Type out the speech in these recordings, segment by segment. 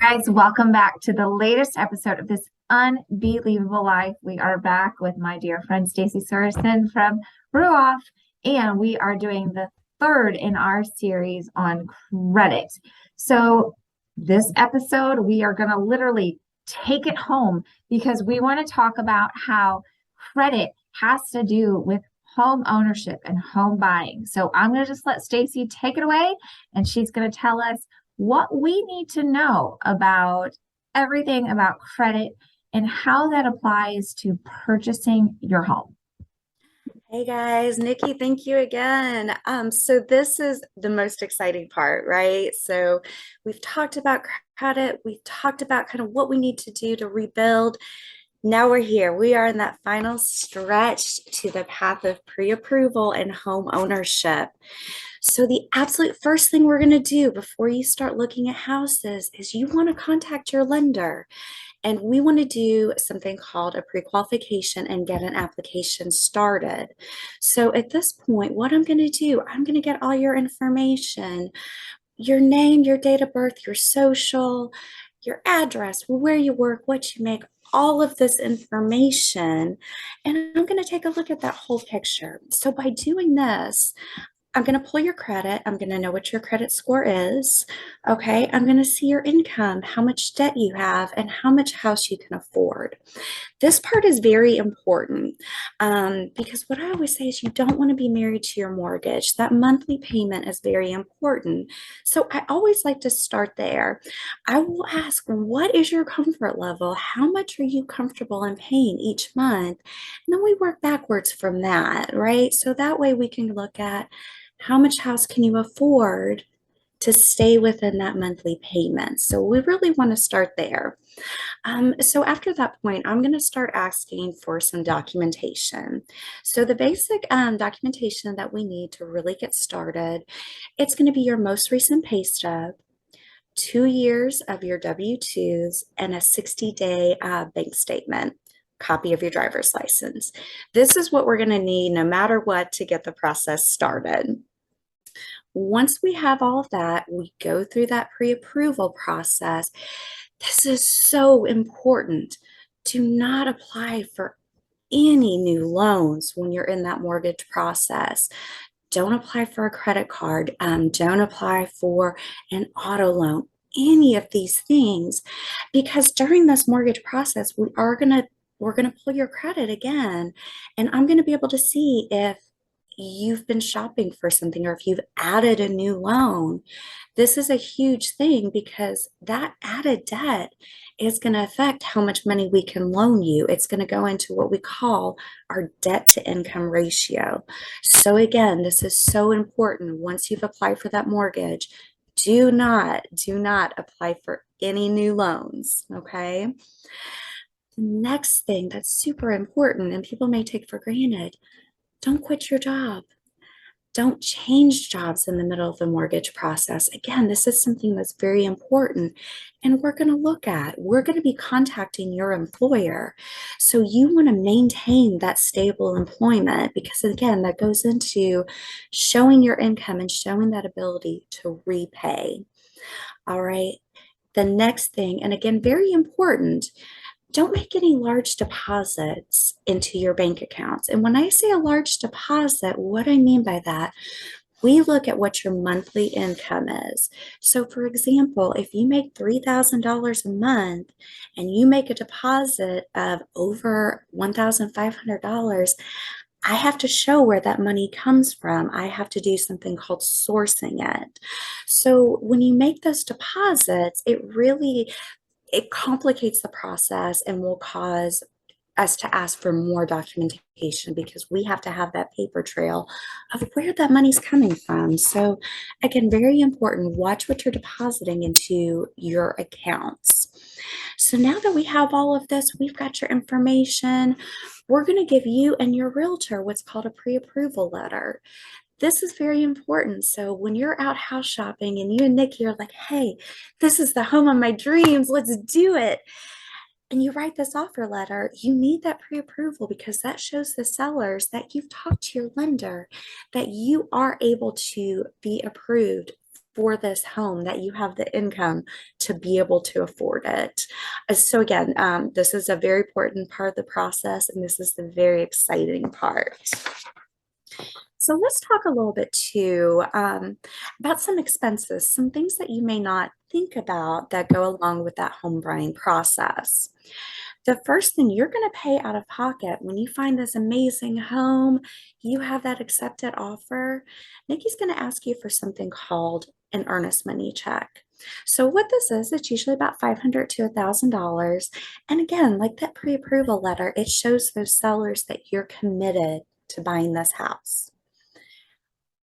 Guys, welcome back to the latest episode of this unbelievable life. We are back with my dear friend Stacy Sorenson from Ruoff, and we are doing the third in our series on credit. So, this episode, we are going to literally take it home because we want to talk about how credit has to do with home ownership and home buying. So, I'm going to just let Stacy take it away, and she's going to tell us what we need to know about everything about credit and how that applies to purchasing your home. Hey guys, Nikki, thank you again. So this is the most exciting part, right? So we've talked about credit, we've talked about kind of what we need to do to rebuild. Now we're here. We are in that final stretch to the path of pre-approval and home ownership. So the absolute first thing we're going to do before you start looking at houses is you want to contact your lender. And we want to do something called a pre-qualification and get an application started. So at this point, what I'm going to do, I'm going to get all your information, your name, your date of birth, your social, your address, where you work, what you make, all of this information. And I'm going to take a look at that whole picture. So by doing this, I'm going to pull your credit. I'm going to know what your credit score is. Okay. I'm going to see your income, how much debt you have, and how much house you can afford. This part is very important because what I always say is you don't want to be married to your mortgage. That monthly payment is very important. So I always like to start there. I will ask, what is your comfort level? How much are you comfortable in paying each month? And then we work backwards from that, right? So that way we can look at how much house can you afford to stay within that monthly payment. So we really want to start there. So after that point, I'm going to start asking for some documentation. So the basic documentation that we need to really get started, it's going to be your most recent pay stub, 2 years of your W-2s, and a 60-day bank statement. Copy of your driver's license. This is what we're going to need no matter what to get the process started. Once we have all of that, we go through that pre-approval process. This is so important. Do not apply for any new loans when you're in that mortgage process. Don't apply for a credit card. Don't apply for an auto loan, any of these things, because during this mortgage process, we're gonna pull your credit again, and I'm gonna be able to see if you've been shopping for something or if you've added a new loan. This is a huge thing because that added debt is going to affect how much money we can loan you. It's going to go into what we call our debt to income ratio. So again, this is so important. Once you've applied for that mortgage, do not apply for any new loans, okay? The next thing that's super important and people may take for granted, don't quit your job. Don't change jobs in the middle of the mortgage process. Again, this is something that's very important and we're going to look at. We're going to be contacting your employer. So you want to maintain that stable employment because again, that goes into showing your income and showing that ability to repay. All right. The next thing, and again, very important, don't make any large deposits into your bank accounts. And when I say a large deposit, what I mean by that, we look at what your monthly income is. So, for example, if you make $3,000 a month and you make a deposit of over $1,500, I have to show where that money comes from. I have to do something called sourcing it. So, when you make those deposits, it complicates the process and will cause us to ask for more documentation because we have to have that paper trail of where that money's coming from. So again, very important, watch what you're depositing into your accounts. So now that we have all of this, we've got your information, we're going to give you and your realtor what's called a pre-approval letter. This is very important. So when you're out house shopping and you and Nikki are like, hey, this is the home of my dreams, let's do it. And you write this offer letter, you need that pre-approval because that shows the sellers that you've talked to your lender, that you are able to be approved for this home, that you have the income to be able to afford it. So again, this is a very important part of the process, and this is the very exciting part. So let's talk a little bit too about some expenses, some things that you may not think about that go along with that home buying process. The first thing you're going to pay out of pocket when you find this amazing home, you have that accepted offer, Nikki's going to ask you for something called an earnest money check. So what this is, it's usually about $500 to $1,000. And again, like that pre-approval letter, it shows those sellers that you're committed to buying this house.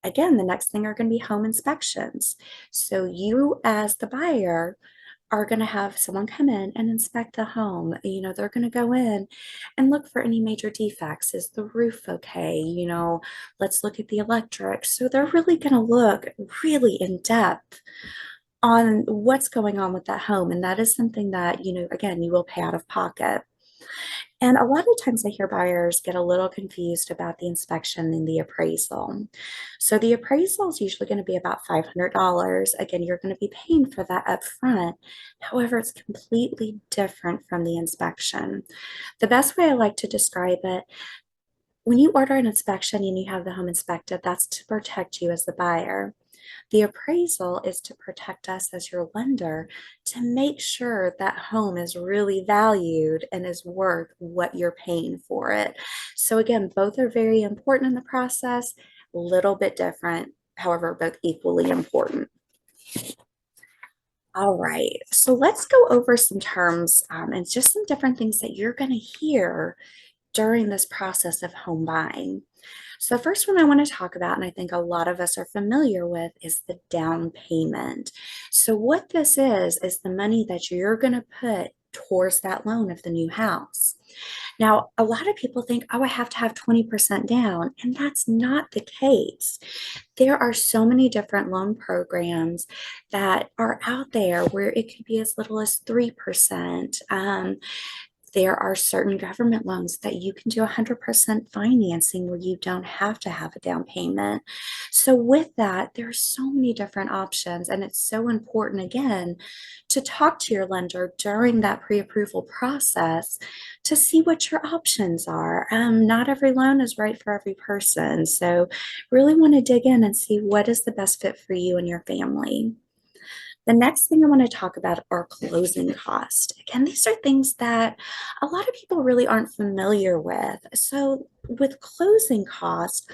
Again, the next thing are going to be home inspections. So you as the buyer are going to have someone come in and inspect the home. They're going to go in and look for any major defects. Is the roof okay? Let's look at the electric. So they're really going to look really in depth on what's going on with that home. And that is something that, again, you will pay out of pocket. And a lot of times I hear buyers get a little confused about the inspection and the appraisal. So the appraisal is usually going to be about $500. Again, you're going to be paying for that up front. However, it's completely different from the inspection. The best way I like to describe it, when you order an inspection and you have the home inspected, that's to protect you as the buyer. The appraisal is to protect us as your lender, to make sure that home is really valued and is worth what you're paying for it. So again, both are very important in the process, a little bit different, however, both equally important. All right, so let's go over some terms and just some different things that you're going to hear during this process of home buying. So the first one I want to talk about, and I think a lot of us are familiar with, is the down payment. So what this is the money that you're going to put towards that loan of the new house. Now, a lot of people think, oh, I have to have 20% down, and that's not the case. There are so many different loan programs that are out there where it could be as little as 3%. There are certain government loans that you can do 100% financing where you don't have to have a down payment. So with that, there are so many different options, and it's so important, again, to talk to your lender during that pre-approval process to see what your options are. Not every loan is right for every person. So really want to dig in and see what is the best fit for you and your family. The next thing I want to talk about are closing costs. Again, these are things that a lot of people really aren't familiar with. So with closing costs,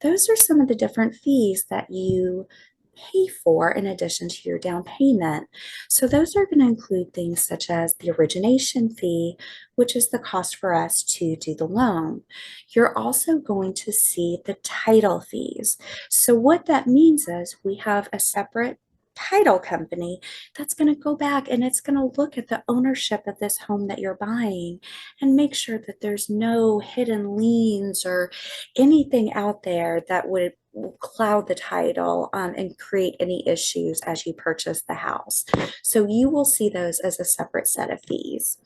those are some of the different fees that you pay for in addition to your down payment. So those are going to include things such as the origination fee, which is the cost for us to do the loan. You're also going to see the title fees. So what that means is we have a separate title company that's going to go back and it's going to look at the ownership of this home that you're buying and make sure that there's no hidden liens or anything out there that would cloud the title and create any issues as you purchase the house. So you will see those as a separate set of fees.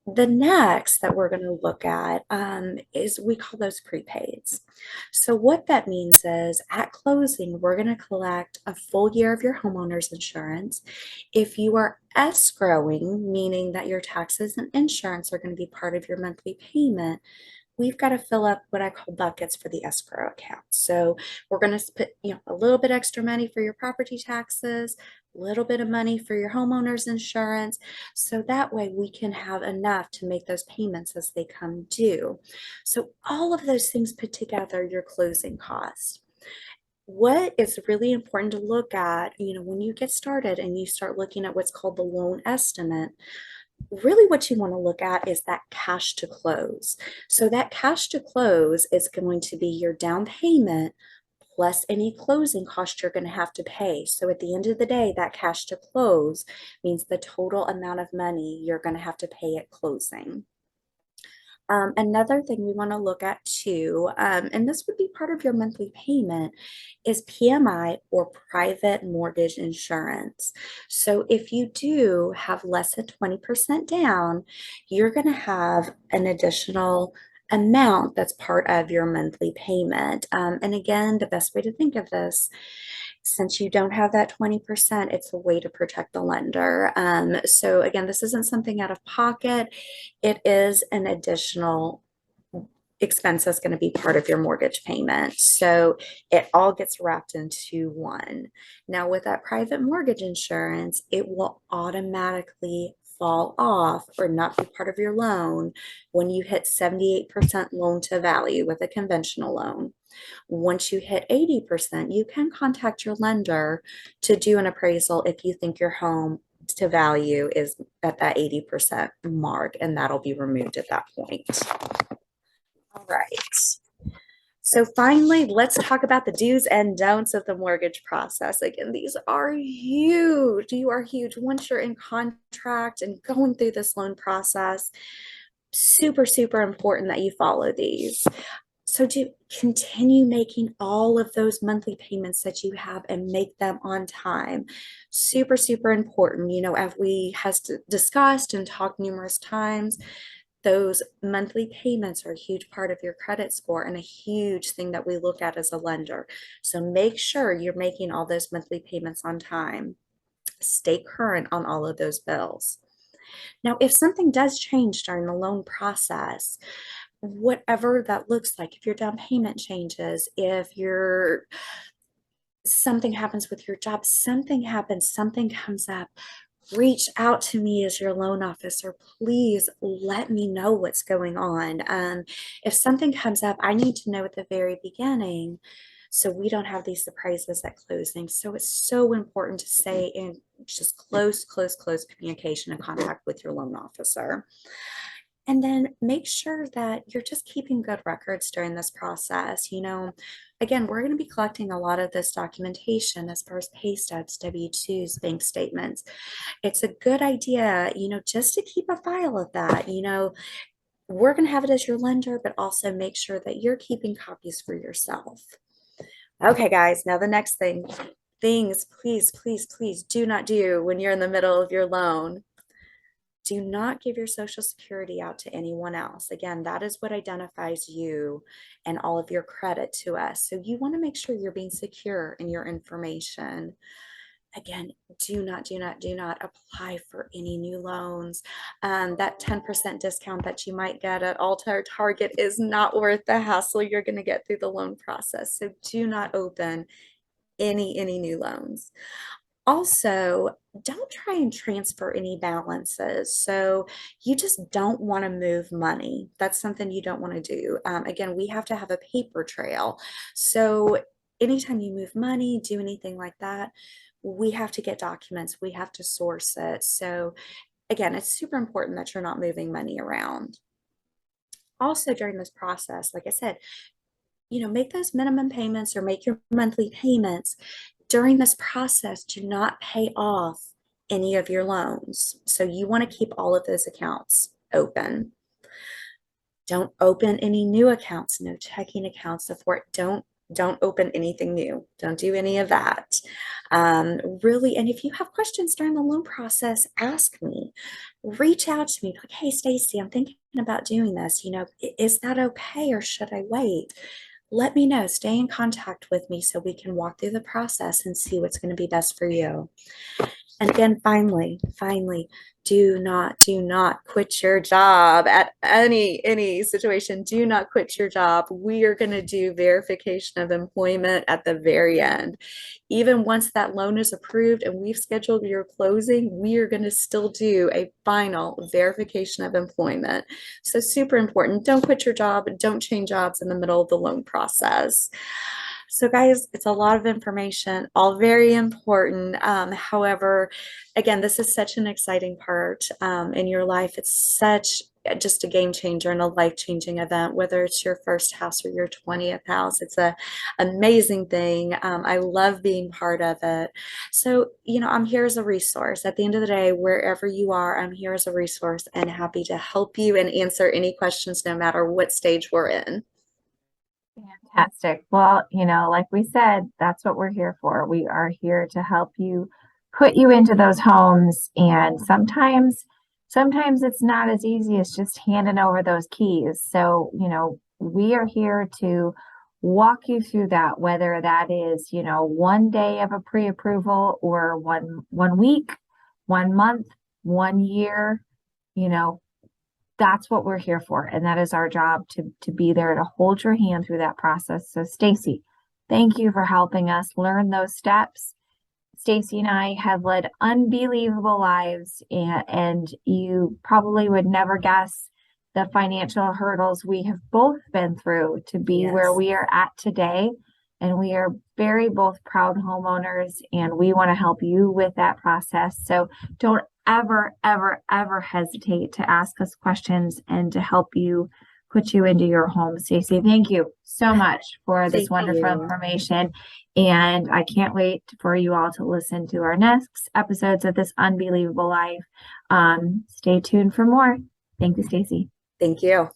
The next that we're going to look at is, we call those prepaids. So what that means is at closing, we're going to collect a full year of your homeowner's insurance. If you are escrowing, meaning that your taxes and insurance are going to be part of your monthly payment, we've got to fill up what I call buckets for the escrow account. So we're going to put, a little bit extra money for your property taxes, a little bit of money for your homeowner's insurance. So that way we can have enough to make those payments as they come due. So all of those things put together, your closing costs. What is really important to look at, when you get started and you start looking at what's called the loan estimate, really what you want to look at is that cash to close. So that cash to close is going to be your down payment plus any closing cost you're going to have to pay. So at the end of the day, that cash to close means the total amount of money you're going to have to pay at closing. Another thing we want to look at too, and this would be part of your monthly payment, is PMI, or private mortgage insurance. So if you do have less than 20% down, you're going to have an additional amount that's part of your monthly payment. And again, the best way to think of this Since you don't have that 20%, it's a way to protect the lender. So again, this isn't something out of pocket. It is an additional expense that's going to be part of your mortgage payment. So it all gets wrapped into one. Now, with that private mortgage insurance, it will automatically fall off or not be part of your loan when you hit 78% loan to value with a conventional loan. Once you hit 80%, you can contact your lender to do an appraisal if you think your home to value is at that 80% mark, and that'll be removed at that point. All right. So finally, let's talk about the do's and don'ts of the mortgage process. Again, these are huge. You are huge. Once you're in contract and going through this loan process, super, super important that you follow these. So to continue making all of those monthly payments that you have and make them on time. Super, super important. You know, as we has discussed and talked numerous times, those monthly payments are a huge part of your credit score and a huge thing that we look at as a lender. So make sure you're making all those monthly payments on time. Stay current on all of those bills. Now, if something does change during the loan process, whatever that looks like, if your down payment changes, if your something happens with your job, something happens, something comes up, reach out to me as your loan officer. Please let me know what's going on. If something comes up, I need to know at the very beginning so we don't have these surprises at closing. So it's so important to stay in just close communication and contact with your loan officer. And then make sure that you're just keeping good records during this process. You know, again, we're going to be collecting a lot of this documentation as far as pay stubs, W-2s, bank statements. It's a good idea, you know, just to keep a file of that. You know, we're going to have it as your lender, but also make sure that you're keeping copies for yourself. Okay, guys, now the next things, please do not do when you're in the middle of your loan. Do not give your social security out to anyone else. Again, that is what identifies you and all of your credit to us. So you want to make sure you're being secure in your information. Again, do not apply for any new loans. That 10% discount that you might get at Alta or Target is not worth the hassle you're going to get through the loan process. So do not open any new loans. Also, don't try and transfer any balances. So you just don't want to move money. That's something you don't want to do. Again, we have to have a paper trail. So anytime you move money, do anything like that, we have to get documents. We have to source it. So again, it's super important that you're not moving money around. Also, during this process, like I said, you know, make those minimum payments or make your monthly payments. During this process, do not pay off any of your loans. So you want to keep all of those accounts open. Don't open any new accounts, no checking accounts, so forth. Don't open anything new. Don't do any of that. Really, and if you have questions during the loan process, ask me. Reach out to me. Like, hey, Stacy, I'm thinking about doing this. You know, is that okay or should I wait? Let me know. Stay in contact with me so we can walk through the process and see what's going to be best for you. And again, finally, do not quit your job at any situation. Do not quit your job. We are going to do verification of employment at the very end. Even once that loan is approved and we've scheduled your closing, we are going to still do a final verification of employment. So super important. Don't quit your job. Don't change jobs in the middle of the loan process. So guys, it's a lot of information, all very important. However, again, this is such an exciting part in your life. It's such just a game changer and a life-changing event, whether it's your first house or your 20th house. It's an amazing thing. I love being part of it. So, you know, I'm here as a resource. At the end of the day, wherever you are, I'm here as a resource and happy to help you and answer any questions, no matter what stage we're in. Fantastic. Well, you know, like we said, that's what we're here for. We are here to help you put you into those homes. And sometimes it's not as easy as just handing over those keys. So, you know, we are here to walk you through that, whether that is, you know, 1 day of a pre-approval or one week, 1 month, 1 year, you know, that's what we're here for. And that is our job to be there to hold your hand through that process. So Stacy, thank you for helping us learn those steps. Stacy and I have led unbelievable lives, and you probably would never guess the financial hurdles we have both been through to be where Yes. we are at today. And we are very both proud homeowners, and we want to help you with that process. So don't ever, ever, ever hesitate to ask us questions and to help you put you into your home. Stacy, thank you so much for this Thank wonderful you. information. And I can't wait for you all to listen to our next episodes of this unbelievable life. Stay tuned for more. Thank you, Stacy. Thank you.